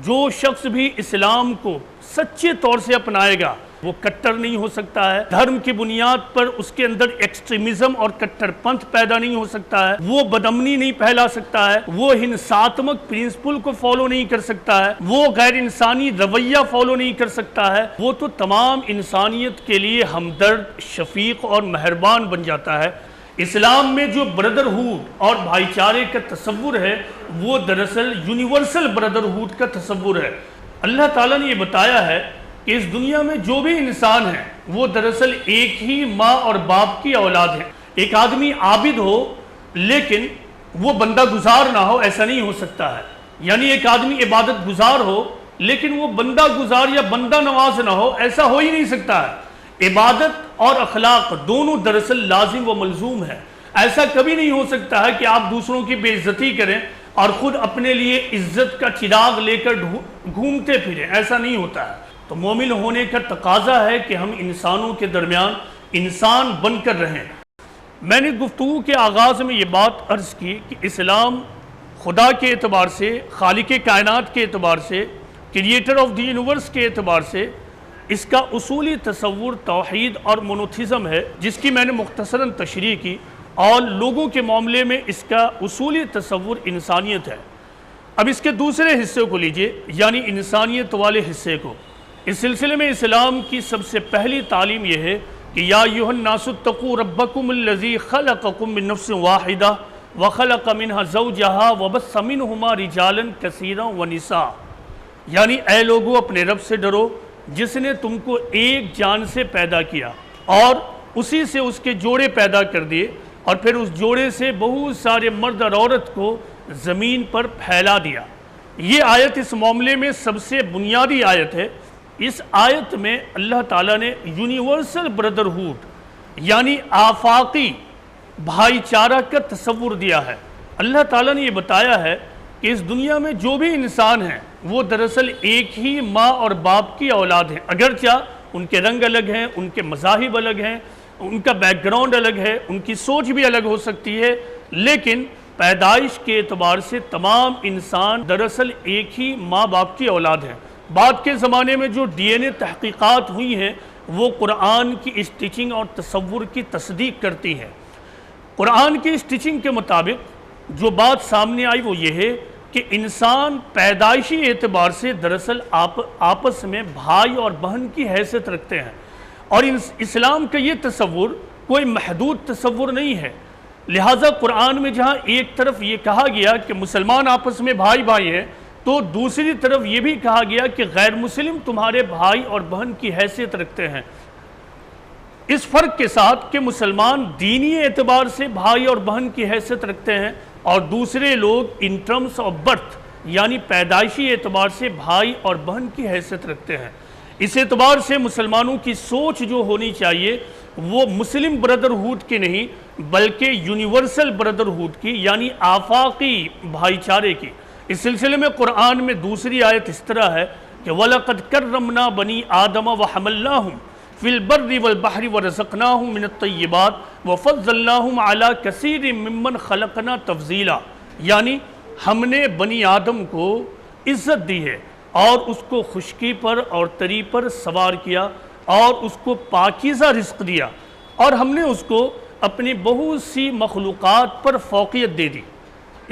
جو شخص بھی اسلام کو سچے طور سے اپنائے گا وہ کٹر نہیں ہو سکتا ہے، دھرم کی بنیاد پر اس کے اندر ایکسٹریمزم اور کٹر پنتھ پیدا نہیں ہو سکتا ہے، وہ بدامنی نہیں پھیلا سکتا ہے، وہ ہنساتمک پرنسپل کو فالو نہیں کر سکتا ہے، وہ غیر انسانی رویہ فالو نہیں کر سکتا ہے، وہ تو تمام انسانیت کے لیے ہمدرد، شفیق اور مہربان بن جاتا ہے۔ اسلام میں جو بردرہوڈ اور بھائی چارے کا تصور ہے وہ دراصل یونیورسل بردرہوڈ کا تصور ہے۔ اللہ تعالیٰ نے یہ بتایا ہے کہ اس دنیا میں جو بھی انسان ہیں وہ دراصل ایک ہی ماں اور باپ کی اولاد ہیں۔ ایک آدمی عابد ہو لیکن وہ بندہ گزار نہ ہو، ایسا نہیں ہو سکتا ہے۔ یعنی ایک آدمی عبادت گزار ہو لیکن وہ بندہ گزار یا بندہ نواز نہ ہو، ایسا ہو ہی نہیں سکتا ہے۔ عبادت اور اخلاق دونوں دراصل لازم و ملزوم ہے۔ ایسا کبھی نہیں ہو سکتا ہے کہ آپ دوسروں کی بے عزتی کریں اور خود اپنے لیے عزت کا چراغ لے کر گھومتے پھریں، ایسا نہیں ہوتا ہے۔ تو مومن ہونے کا تقاضا ہے کہ ہم انسانوں کے درمیان انسان بن کر رہیں۔ میں نے گفتگو کے آغاز میں یہ بات عرض کی کہ اسلام خدا کے اعتبار سے، خالق کائنات کے اعتبار سے، کریٹر آف دی یونیورس کے اعتبار سے اس کا اصولی تصور توحید اور مونوتھیزم ہے، جس کی میں نے مختصراً تشریح کی، اور لوگوں کے معاملے میں اس کا اصولی تصور انسانیت ہے۔ اب اس کے دوسرے حصے کو لیجئے، یعنی انسانیت والے حصے کو۔ اس سلسلے میں اسلام کی سب سے پہلی تعلیم یہ ہے کہ یا ایھا الناس اتقوا ربکم الذی خلقکم من نفس واحدہ وخلق منها زوجہا وبث منہما رجالا کثیرا ونساء، یعنی اے لوگو اپنے رب سے ڈرو جس نے تم کو ایک جان سے پیدا کیا اور اسی سے اس کے جوڑے پیدا کر دیے، اور پھر اس جوڑے سے بہت سارے مرد اور عورت کو زمین پر پھیلا دیا۔ یہ آیت اس معاملے میں سب سے بنیادی آیت ہے۔ اس آیت میں اللہ تعالیٰ نے یونیورسل بردرہوڈ یعنی آفاقی بھائی چارہ کا تصور دیا ہے۔ اللہ تعالیٰ نے یہ بتایا ہے کہ اس دنیا میں جو بھی انسان ہیں وہ دراصل ایک ہی ماں اور باپ کی اولاد ہیں، اگرچہ ان کے رنگ الگ ہیں، ان کے مذاہب الگ ہیں، ان کا بیک گراؤنڈ الگ ہے، ان کی سوچ بھی الگ ہو سکتی ہے، لیکن پیدائش کے اعتبار سے تمام انسان دراصل ایک ہی ماں باپ کی اولاد ہیں۔ بعد کے زمانے میں جو ڈی این اے تحقیقات ہوئی ہیں وہ قرآن کی اسٹیچنگ اور تصور کی تصدیق کرتی ہیں۔ قرآن کی اسٹیچنگ کے مطابق جو بات سامنے آئی وہ یہ ہے کہ انسان پیدائشی اعتبار سے دراصل آپس میں بھائی اور بہن کی حیثیت رکھتے ہیں، اور اسلام کا یہ تصور کوئی محدود تصور نہیں ہے۔ لہٰذا قرآن میں جہاں ایک طرف یہ کہا گیا کہ مسلمان آپس میں بھائی بھائی ہیں، تو دوسری طرف یہ بھی کہا گیا کہ غیر مسلم تمہارے بھائی اور بہن کی حیثیت رکھتے ہیں، اس فرق کے ساتھ کہ مسلمان دینی اعتبار سے بھائی اور بہن کی حیثیت رکھتے ہیں اور دوسرے لوگ ان ٹرمز آف برتھ یعنی پیدائشی اعتبار سے بھائی اور بہن کی حیثیت رکھتے ہیں۔ اس اعتبار سے مسلمانوں کی سوچ جو ہونی چاہیے وہ مسلم بردرہوڈ کی نہیں بلکہ یونیورسل بردرہوڈ کی یعنی آفاقی بھائی چارے کی۔ اس سلسلے میں قرآن میں دوسری آیت اس طرح ہے کہ وَلَقَدْ كَرَّمْنَا بَنِي آدَمَ وَحَمَلْنَاهُمْ فِي الْبَرِّ وَالْبَحْرِ وَرَزَقْنَاهُمْ مِنَ الطَّيِّبَاتِ وَفَضَّلْنَاهُمْ عَلَى كَثِيرٍ مِّمَّنْ خَلَقْنَا تَفْضِيلًا، یعنی ہم نے بنی آدم کو عزت دی ہے اور اس کو خشکی پر اور تری پر سوار کیا اور اس کو پاکیزہ رزق دیا، اور ہم نے اس کو اپنی بہت سی مخلوقات پر فوقیت دے دی۔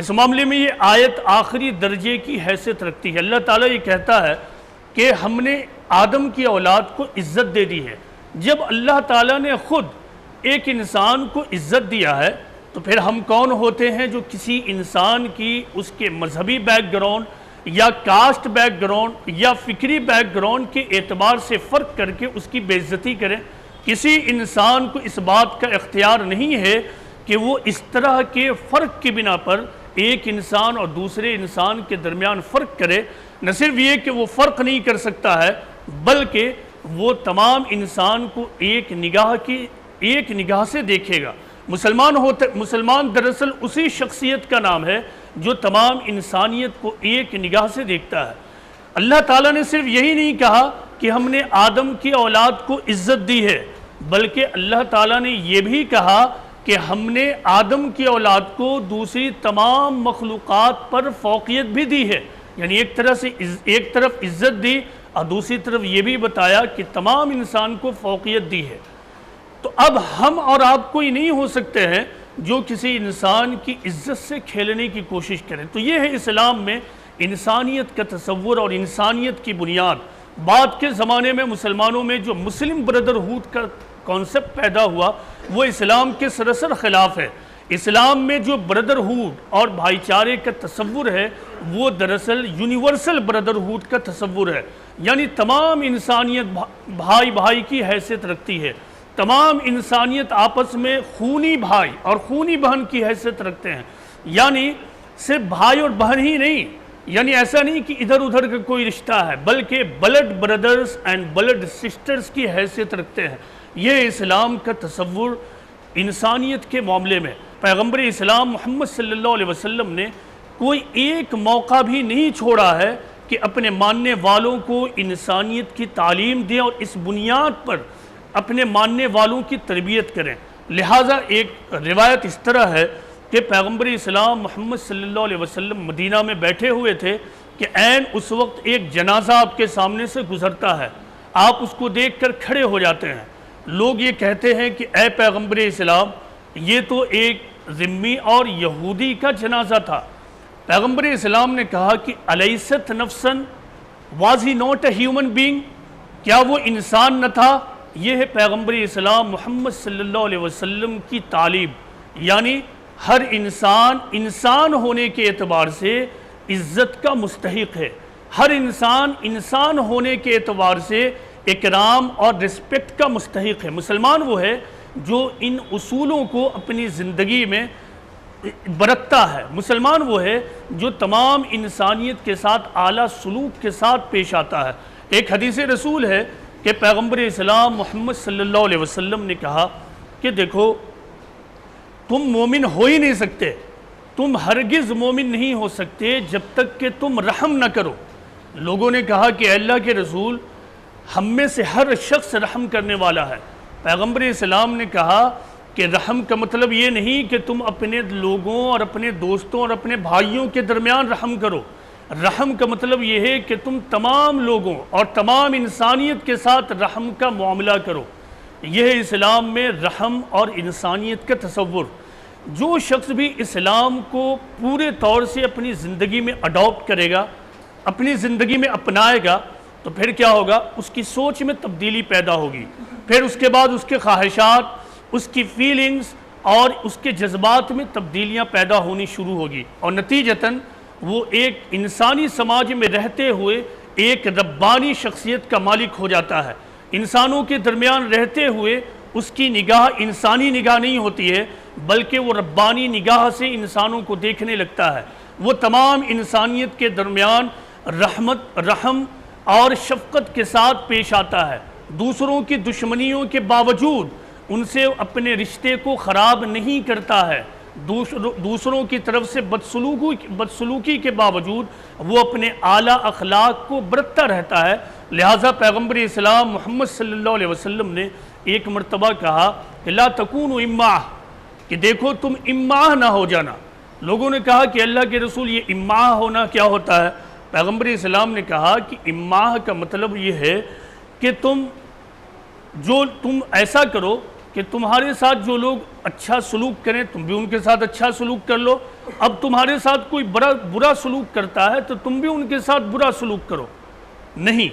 اس معاملے میں یہ آیت آخری درجے کی حیثیت رکھتی ہے۔ اللہ تعالیٰ یہ کہتا ہے کہ ہم نے آدم کی اولاد کو عزت دے دی ہے۔ جب اللہ تعالیٰ نے خود ایک انسان کو عزت دیا ہے تو پھر ہم کون ہوتے ہیں جو کسی انسان کی اس کے مذہبی بیک گراؤنڈ یا کاسٹ بیک گراؤنڈ یا فکری بیک گراؤنڈ کے اعتبار سے فرق کر کے اس کی بے عزتی کریں؟ کسی انسان کو اس بات کا اختیار نہیں ہے کہ وہ اس طرح کے فرق کی بنا پر ایک انسان اور دوسرے انسان کے درمیان فرق کرے۔ نہ صرف یہ کہ وہ فرق نہیں کر سکتا ہے بلکہ وہ تمام انسان کو ایک نگاہ سے دیکھے گا۔ مسلمان دراصل اسی شخصیت کا نام ہے جو تمام انسانیت کو ایک نگاہ سے دیکھتا ہے۔ اللہ تعالیٰ نے صرف یہی نہیں کہا کہ ہم نے آدم کی اولاد کو عزت دی ہے، بلکہ اللہ تعالیٰ نے یہ بھی کہا کہ ہم نے آدم کی اولاد کو دوسری تمام مخلوقات پر فوقیت بھی دی ہے۔ یعنی ایک طرف عزت دی اور دوسری طرف یہ بھی بتایا کہ تمام انسان کو فوقیت دی ہے۔ تو اب ہم اور آپ کوئی نہیں ہو سکتے ہیں جو کسی انسان کی عزت سے کھیلنے کی کوشش کریں۔ تو یہ ہے اسلام میں انسانیت کا تصور اور انسانیت کی بنیاد۔ بعد کے زمانے میں مسلمانوں میں جو مسلم بردرہوڈ کا کانسیپٹ پیدا ہوا وہ اسلام کے سراسر خلاف ہے۔ اسلام میں جو بردرہوڈ اور بھائی چارے کا تصور ہے وہ دراصل یونیورسل بردرہوڈ کا تصور ہے، یعنی تمام انسانیت بھائی بھائی کی حیثیت رکھتی ہے، تمام انسانیت آپس میں خونی بھائی اور خونی بہن کی حیثیت رکھتے ہیں، یعنی صرف بھائی اور بہن ہی نہیں، یعنی ایسا نہیں کہ ادھر ادھر کا کوئی رشتہ ہے، بلکہ blood brothers and blood sisters کی حیثیت رکھتے ہیں۔ یہ اسلام کا تصور انسانیت کے معاملے میں پیغمبر اسلام محمد صلی اللہ علیہ وسلم نے کوئی ایک موقع بھی نہیں چھوڑا ہے کہ اپنے ماننے والوں کو انسانیت کی تعلیم دیں اور اس بنیاد پر اپنے ماننے والوں کی تربیت کریں۔ لہٰذا ایک روایت اس طرح ہے کہ پیغمبر اسلام محمد صلی اللہ علیہ وسلم مدینہ میں بیٹھے ہوئے تھے کہ عین اس وقت ایک جنازہ آپ کے سامنے سے گزرتا ہے، آپ اس کو دیکھ کر کھڑے ہو جاتے ہیں، لوگ یہ کہتے ہیں کہ اے پیغمبر اسلام یہ تو ایک ذمی اور یہودی کا جنازہ تھا۔ پیغمبر اسلام نے کہا کہ الیست نفسن، was he not a human being, کیا وہ انسان نہ تھا؟ یہ ہے پیغمبر اسلام محمد صلی اللہ علیہ وسلم کی تعلیم، یعنی ہر انسان انسان ہونے کے اعتبار سے عزت کا مستحق ہے، ہر انسان انسان ہونے کے اعتبار سے اکرام اور رسپیکٹ کا مستحق ہے۔ مسلمان وہ ہے جو ان اصولوں کو اپنی زندگی میں برتتا ہے، مسلمان وہ ہے جو تمام انسانیت کے ساتھ اعلیٰ سلوک کے ساتھ پیش آتا ہے۔ ایک حدیث رسول ہے کہ پیغمبر اسلام محمد صلی اللہ علیہ وسلم نے کہا کہ دیکھو تم مومن ہو ہی نہیں سکتے، تم ہرگز مومن نہیں ہو سکتے جب تک کہ تم رحم نہ کرو۔ لوگوں نے کہا کہ اے اللہ کے رسول ہم میں سے ہر شخص رحم کرنے والا ہے۔ پیغمبر اسلام نے کہا کہ رحم کا مطلب یہ نہیں کہ تم اپنے لوگوں اور اپنے دوستوں اور اپنے بھائیوں کے درمیان رحم کرو، رحم کا مطلب یہ ہے کہ تم تمام لوگوں اور تمام انسانیت کے ساتھ رحم کا معاملہ کرو۔ یہ ہے اسلام میں رحم اور انسانیت کا تصور۔ جو شخص بھی اسلام کو پورے طور سے اپنی زندگی میں اڈاپٹ کرے گا، اپنی زندگی میں اپنائے گا، تو پھر کیا ہوگا؟ اس کی سوچ میں تبدیلی پیدا ہوگی، پھر اس کے بعد اس کے خواہشات، اس کی فیلنگز اور اس کے جذبات میں تبدیلیاں پیدا ہونی شروع ہوگی، اور نتیجتاً وہ ایک انسانی سماج میں رہتے ہوئے ایک ربانی شخصیت کا مالک ہو جاتا ہے۔ انسانوں کے درمیان رہتے ہوئے اس کی نگاہ انسانی نگاہ نہیں ہوتی ہے، بلکہ وہ ربانی نگاہ سے انسانوں کو دیکھنے لگتا ہے۔ وہ تمام انسانیت کے درمیان رحمت، رحم اور شفقت کے ساتھ پیش آتا ہے، دوسروں کی دشمنیوں کے باوجود ان سے اپنے رشتے کو خراب نہیں کرتا ہے، دوسروں کی طرف سے بدسلوکی کے باوجود وہ اپنے اعلیٰ اخلاق کو برتتا رہتا ہے۔ لہٰذا پیغمبر اسلام محمد صلی اللہ علیہ وسلم نے ایک مرتبہ کہا کہ لا تکونوا امعاء، کہ دیکھو تم امعاء نہ ہو جانا۔ لوگوں نے کہا کہ اللہ کے رسول یہ امعاء ہونا کیا ہوتا ہے؟ پیغمبر اسلام نے کہا کہ امعاء کا مطلب یہ ہے کہ تم ایسا کرو کہ تمہارے ساتھ جو لوگ اچھا سلوک کریں تم بھی ان کے ساتھ اچھا سلوک کر لو، اب تمہارے ساتھ کوئی برا سلوک کرتا ہے تو تم بھی ان کے ساتھ برا سلوک کرو، نہیں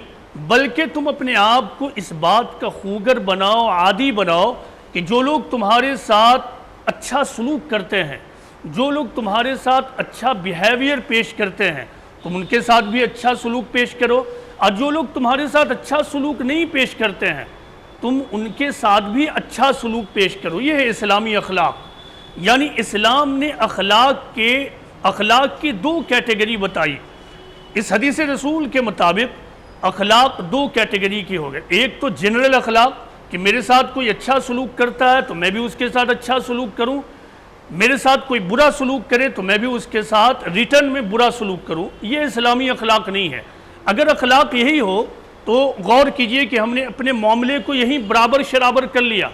بلکہ تم اپنے آپ کو اس بات کا خوگر بناؤ، عادی بناؤ کہ جو لوگ تمہارے ساتھ اچھا سلوک کرتے ہیں، جو لوگ تمہارے ساتھ اچھا بیہیویئر پیش کرتے ہیں تم ان کے ساتھ بھی اچھا سلوک پیش کرو، اور جو لوگ تمہارے ساتھ اچھا سلوک نہیں پیش کرتے ہیں تم ان کے ساتھ بھی اچھا سلوک پیش کرو۔ یہ ہے اسلامی اخلاق، یعنی اسلام نے اخلاق کی دو کیٹیگری بتائی۔ اس حدیث رسول کے مطابق اخلاق دو کیٹیگری کی ہو گئے، ایک تو جنرل اخلاق کہ میرے ساتھ کوئی اچھا سلوک کرتا ہے تو میں بھی اس کے ساتھ اچھا سلوک کروں، میرے ساتھ کوئی برا سلوک کرے تو میں بھی اس کے ساتھ ریٹرن میں برا سلوک کروں۔ یہ اسلامی اخلاق نہیں ہے۔ اگر اخلاق یہی ہو تو غور کیجئے کہ ہم نے اپنے معاملے کو یہیں برابر شرابر کر لیا،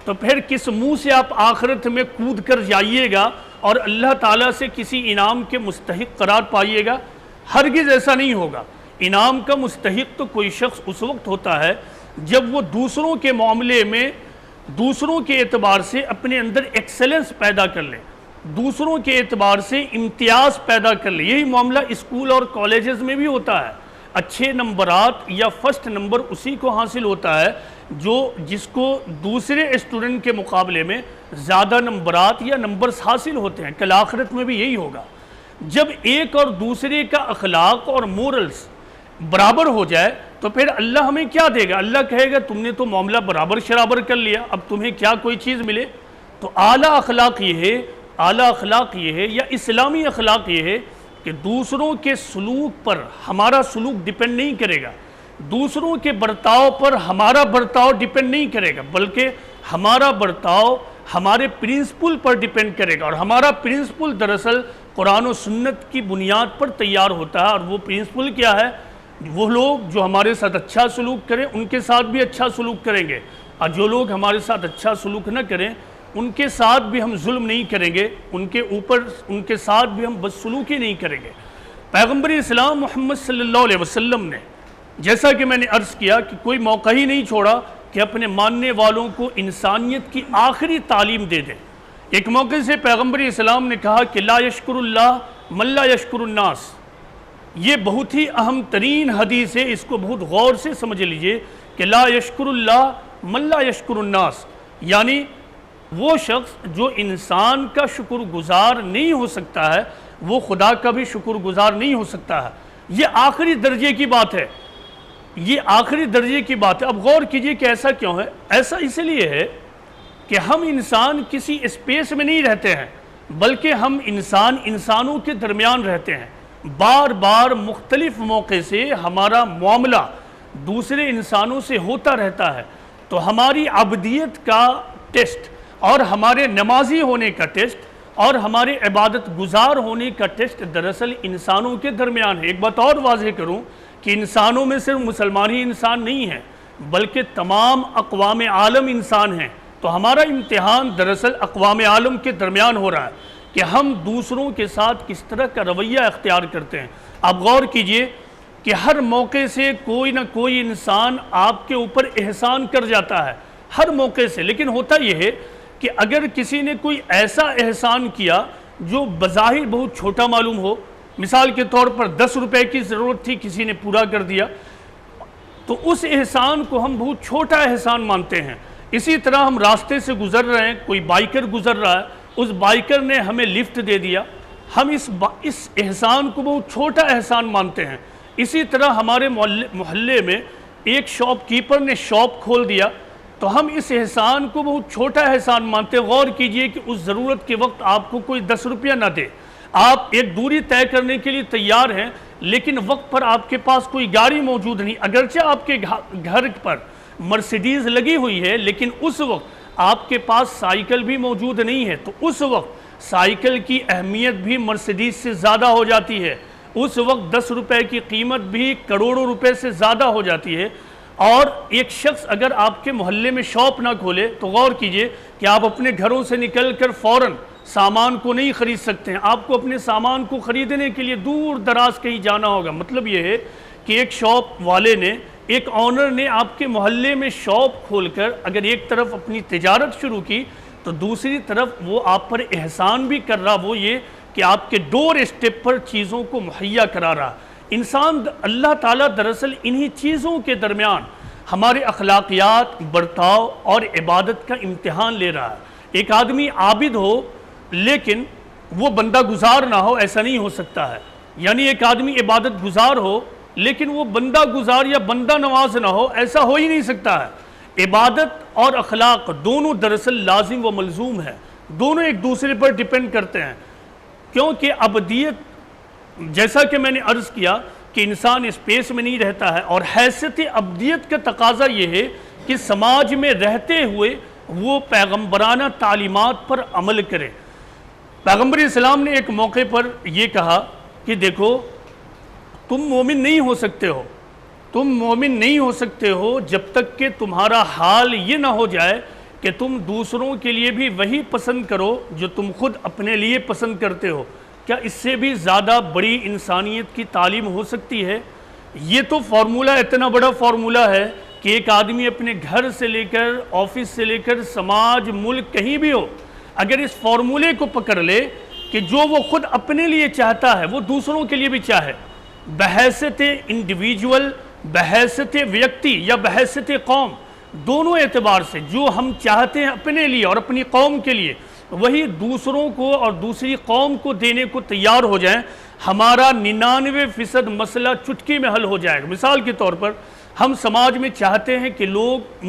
تو پھر کس منہ سے آپ آخرت میں کود کر جائیے گا اور اللہ تعالیٰ سے کسی انعام کے مستحق قرار پائیے گا؟ ہرگز ایسا نہیں ہوگا۔ انعام کا مستحق تو کوئی شخص اس وقت ہوتا ہے جب وہ دوسروں کے معاملے میں دوسروں کے اعتبار سے اپنے اندر ایکسلنس پیدا کر لے، دوسروں کے اعتبار سے امتیاز پیدا کر لے۔ یہی معاملہ اسکول اور کالجز میں بھی ہوتا ہے۔ اچھے نمبرات یا فرسٹ نمبر اسی کو حاصل ہوتا ہے جس کو دوسرے اسٹوڈنٹ کے مقابلے میں زیادہ نمبرات یا نمبرز حاصل ہوتے ہیں۔ کل آخرت میں بھی یہی ہوگا۔ جب ایک اور دوسرے کا اخلاق اور مورلز برابر ہو جائے تو پھر اللہ ہمیں کیا دے گا؟ اللہ کہے گا تم نے تو معاملہ برابر شرابر کر لیا، اب تمہیں کیا کوئی چیز ملے؟ تو اعلیٰ اخلاق یہ ہے یا اسلامی اخلاق یہ ہے کہ دوسروں کے سلوک پر ہمارا سلوک ڈیپینڈ نہیں کرے گا، دوسروں کے برتاؤ پر ہمارا برتاؤ ڈیپینڈ نہیں کرے گا، بلکہ ہمارا برتاؤ ہمارے پرنسپل پر ڈیپینڈ کرے گا۔ اور ہمارا پرنسپل دراصل قرآن و سنت کی بنیاد پر تیار ہوتا ہے۔ اور وہ پرنسپل کیا ہے؟ وہ لوگ جو ہمارے ساتھ اچھا سلوک کریں ان کے ساتھ بھی اچھا سلوک کریں گے، اور جو لوگ ہمارے ساتھ اچھا سلوک نہ کریں ان کے ساتھ بھی ہم ظلم نہیں کریں گے، ان کے ساتھ بھی ہم بدسلوکی نہیں کریں گے۔ پیغمبر اسلام محمد صلی اللہ علیہ وسلم نے، جیسا کہ میں نے عرض کیا، کہ کوئی موقع ہی نہیں چھوڑا کہ اپنے ماننے والوں کو انسانیت کی آخری تعلیم دے دیں۔ ایک موقع سے پیغمبر اسلام نے کہا کہ لا یشکر اللہ من لا یشکر الناس۔ یہ بہت ہی اہم ترین حدیث ہے، اس کو بہت غور سے سمجھ لیجئے کہ لا یشکر اللہ من لا یشکر الناس، یعنی وہ شخص جو انسان کا شکر گزار نہیں ہو سکتا ہے وہ خدا کا بھی شکر گزار نہیں ہو سکتا ہے۔ یہ آخری درجے کی بات ہے، یہ آخری درجے کی بات ہے۔ اب غور کیجئے کہ ایسا کیوں ہے؟ ایسا اس لیے ہے کہ ہم انسان کسی اسپیس میں نہیں رہتے ہیں، بلکہ ہم انسانوں کے درمیان رہتے ہیں۔ بار بار مختلف موقع سے ہمارا معاملہ دوسرے انسانوں سے ہوتا رہتا ہے، تو ہماری عبدیت کا ٹیسٹ اور ہمارے نمازی ہونے کا ٹیسٹ اور ہمارے عبادت گزار ہونے کا ٹیسٹ دراصل انسانوں کے درمیان ہے۔ ایک بات اور واضح کروں کہ انسانوں میں صرف مسلمان ہی انسان نہیں ہیں، بلکہ تمام اقوام عالم انسان ہیں۔ تو ہمارا امتحان دراصل اقوام عالم کے درمیان ہو رہا ہے کہ ہم دوسروں کے ساتھ کس طرح کا رویہ اختیار کرتے ہیں۔ آپ غور کیجئے کہ ہر موقع سے کوئی نہ کوئی انسان آپ کے اوپر احسان کر جاتا ہے، ہر موقع سے۔ لیکن ہوتا یہ ہے کہ اگر کسی نے کوئی ایسا احسان کیا جو بظاہر بہت چھوٹا معلوم ہو، مثال کے طور پر 10 روپے کی ضرورت تھی، کسی نے پورا کر دیا، تو اس احسان کو ہم بہت چھوٹا احسان مانتے ہیں۔ اسی طرح ہم راستے سے گزر رہے ہیں، کوئی بائیکر گزر رہا ہے، اس بائیکر نے ہمیں لفٹ دے دیا، ہم اس احسان کو بہت چھوٹا احسان مانتے ہیں۔ اسی طرح ہمارے محلے میں ایک شاپ کیپر نے شاپ کھول دیا تو ہم اس احسان کو بہت چھوٹا احسان مانتے ہیں۔ غور کیجئے کہ اس ضرورت کے وقت آپ کو کوئی 10 روپیہ نہ دے، آپ ایک دوری طے کرنے کے لیے تیار ہیں، لیکن وقت پر آپ کے پاس کوئی گاڑی موجود نہیں، اگرچہ آپ کے گھر پر مرسیڈیز لگی ہوئی ہے، لیکن اس وقت آپ کے پاس سائیکل بھی موجود نہیں ہے، تو اس وقت سائیکل کی اہمیت بھی مرسیڈیز سے زیادہ ہو جاتی ہے، اس وقت 10 روپے کی قیمت بھی کروڑوں روپے سے زیادہ ہو جاتی ہے۔ اور ایک شخص اگر آپ کے محلے میں شاپ نہ کھولے تو غور کیجئے کہ آپ اپنے گھروں سے نکل کر فوراً سامان کو نہیں خرید سکتے ہیں، آپ کو اپنے سامان کو خریدنے کے لیے دور دراز کہیں جانا ہوگا۔ مطلب یہ ہے کہ ایک شاپ والے نے، ایک آنر نے آپ کے محلے میں شاپ کھول کر اگر ایک طرف اپنی تجارت شروع کی تو دوسری طرف وہ آپ پر احسان بھی کر رہا، وہ یہ کہ آپ کے ڈور اسٹیپ پر چیزوں کو مہیا کرا رہا۔ انسان اللہ تعالیٰ دراصل انہی چیزوں کے درمیان ہمارے اخلاقیات، برتاؤ اور عبادت کا امتحان لے رہا ہے۔ ایک آدمی عابد ہو لیکن وہ بندہ گزار نہ ہو، ایسا نہیں ہو سکتا ہے۔ یعنی ایک آدمی عبادت گزار ہو لیکن وہ بندہ گزار یا بندہ نواز نہ ہو، ایسا ہو ہی نہیں سکتا ہے۔ عبادت اور اخلاق دونوں دراصل لازم و ملزوم ہے، دونوں ایک دوسرے پر ڈیپینڈ کرتے ہیں، کیونکہ ابدیت، جیسا کہ میں نے عرض کیا کہ انسان اسپیس میں نہیں رہتا ہے، اور حیثیت ابدیت کا تقاضا یہ ہے کہ سماج میں رہتے ہوئے وہ پیغمبرانہ تعلیمات پر عمل کرے۔ پیغمبر اسلام نے ایک موقع پر یہ کہا کہ دیکھو تم مومن نہیں ہو سکتے ہو، تم مومن نہیں ہو سکتے ہو جب تک کہ تمہارا حال یہ نہ ہو جائے کہ تم دوسروں کے لیے بھی وہی پسند کرو جو تم خود اپنے لیے پسند کرتے ہو۔ کیا اس سے بھی زیادہ بڑی انسانیت کی تعلیم ہو سکتی ہے؟ یہ تو فارمولہ اتنا بڑا فارمولہ ہے کہ ایک آدمی اپنے گھر سے لے کر آفس سے لے کر سماج ملک کہیں بھی ہو، اگر اس فارمولے کو پکڑ لے کہ جو وہ خود اپنے لیے چاہتا ہے وہ دوسروں کے لیے بھی چاہے، بحیثیت انڈیویجول، بحیثیت ویکتی یا بحیثیت قوم، دونوں اعتبار سے جو ہم چاہتے ہیں اپنے لیے اور اپنی قوم کے لیے وہی دوسروں کو اور دوسری قوم کو دینے کو تیار ہو جائیں، ہمارا 99% مسئلہ چٹکی میں حل ہو جائے گا۔ مثال کے طور پر ہم سماج میں چاہتے ہیں کہ لوگ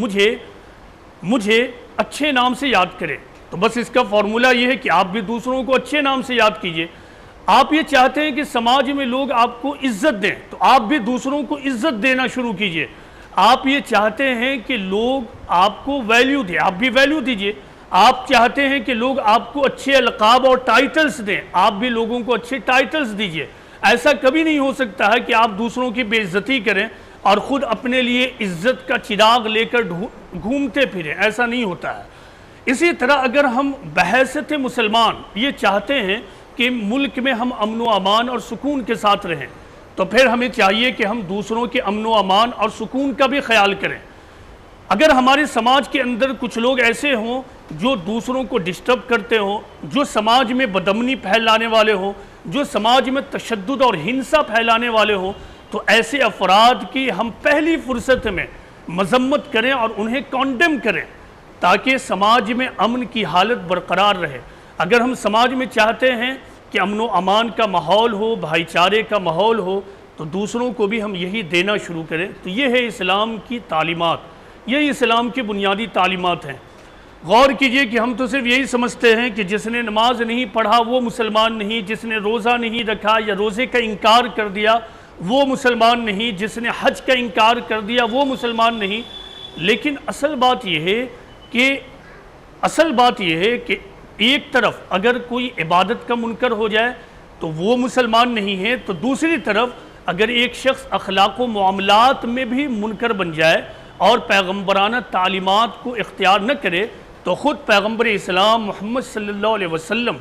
مجھے اچھے نام سے یاد کریں، تو بس اس کا فارمولہ یہ ہے کہ آپ بھی دوسروں کو اچھے نام سے یاد کیجئے۔ آپ یہ چاہتے ہیں کہ سماج میں لوگ آپ کو عزت دیں، تو آپ بھی دوسروں کو عزت دینا شروع کیجئے۔ آپ یہ چاہتے ہیں کہ لوگ آپ کو ویلیو دیں، آپ بھی ویلیو دیجئے۔ آپ چاہتے ہیں کہ لوگ آپ کو اچھے القاب اور ٹائٹلز دیں، آپ بھی لوگوں کو اچھے ٹائٹلز دیجئے۔ ایسا کبھی نہیں ہو سکتا ہے کہ آپ دوسروں کی بے عزتی کریں اور خود اپنے لیے عزت کا چراغ لے کر گھومتے پھریں، ایسا نہیں ہوتا ہے۔ اسی طرح اگر ہم بحیثیت مسلمان یہ چاہتے ہیں کہ ملک میں ہم امن و امان اور سکون کے ساتھ رہیں، تو پھر ہمیں چاہیے کہ ہم دوسروں کے امن و امان اور سکون کا بھی خیال کریں۔ اگر ہمارے سماج کے اندر کچھ لوگ ایسے ہوں جو دوسروں کو ڈسٹرب کرتے ہوں، جو سماج میں بدامنی پھیلانے والے ہوں، جو سماج میں تشدد اور ہنسا پھیلانے والے ہوں، تو ایسے افراد کی ہم پہلی فرصت میں مذمت کریں اور انہیں کانڈیم کریں تاکہ سماج میں امن کی حالت برقرار رہے۔ اگر ہم سماج میں چاہتے ہیں کہ امن و امان کا ماحول ہو، بھائی چارے کا ماحول ہو، تو دوسروں کو بھی ہم یہی دینا شروع کریں۔ تو یہ ہے اسلام کی تعلیمات، یہی اسلام کی بنیادی تعلیمات ہیں۔ غور کیجئے کہ ہم تو صرف یہی سمجھتے ہیں کہ جس نے نماز نہیں پڑھا وہ مسلمان نہیں، جس نے روزہ نہیں رکھا یا روزے کا انکار کر دیا وہ مسلمان نہیں، جس نے حج کا انکار کر دیا وہ مسلمان نہیں۔ لیکن اصل بات یہ ہے کہ ایک طرف اگر کوئی عبادت کا منکر ہو جائے تو وہ مسلمان نہیں ہے، تو دوسری طرف اگر ایک شخص اخلاق و معاملات میں بھی منکر بن جائے اور پیغمبرانہ تعلیمات کو اختیار نہ کرے، تو خود پیغمبر اسلام محمد صلی اللہ علیہ وسلم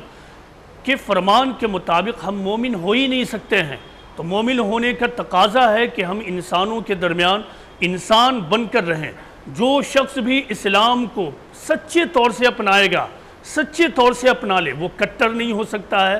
کے فرمان کے مطابق ہم مومن ہو ہی نہیں سکتے ہیں۔ تو مومن ہونے کا تقاضا ہے کہ ہم انسانوں کے درمیان انسان بن کر رہیں۔ جو شخص بھی اسلام کو سچے طور سے اپنائے گا، سچے طور سے اپنا لے، وہ کٹر نہیں ہو سکتا ہے۔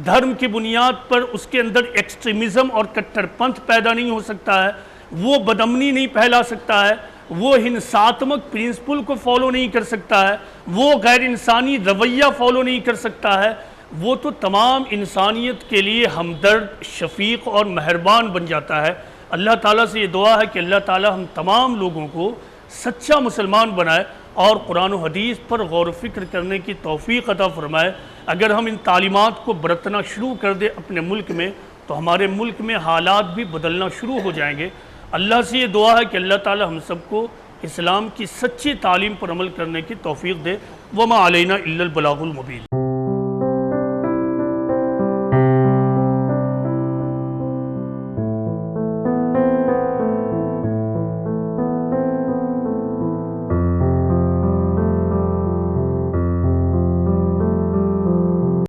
دھرم کی بنیاد پر اس کے اندر ایکسٹریمزم اور کٹر پنتھ پیدا نہیں ہو سکتا ہے، وہ بدامنی نہیں پھیلا سکتا ہے، وہ ہنساتمک پرنسپل کو فالو نہیں کر سکتا ہے، وہ غیر انسانی رویہ فالو نہیں کر سکتا ہے، وہ تو تمام انسانیت کے لیے ہمدرد، شفیق اور مہربان بن جاتا ہے۔ اللہ تعالیٰ سے یہ دعا ہے کہ اللہ تعالیٰ ہم تمام لوگوں کو سچا مسلمان بنائے اور قرآن و حدیث پر غور و فکر کرنے کی توفیق عطا فرمائے۔ اگر ہم ان تعلیمات کو برتنا شروع کر دیں اپنے ملک میں تو ہمارے ملک میں حالات بھی بدلنا شروع ہو جائیں گے۔ اللہ سے یہ دعا ہے کہ اللہ تعالیٰ ہم سب کو اسلام کی سچی تعلیم پر عمل کرنے کی توفیق دے۔ وما علینا الا البلاغ المبین۔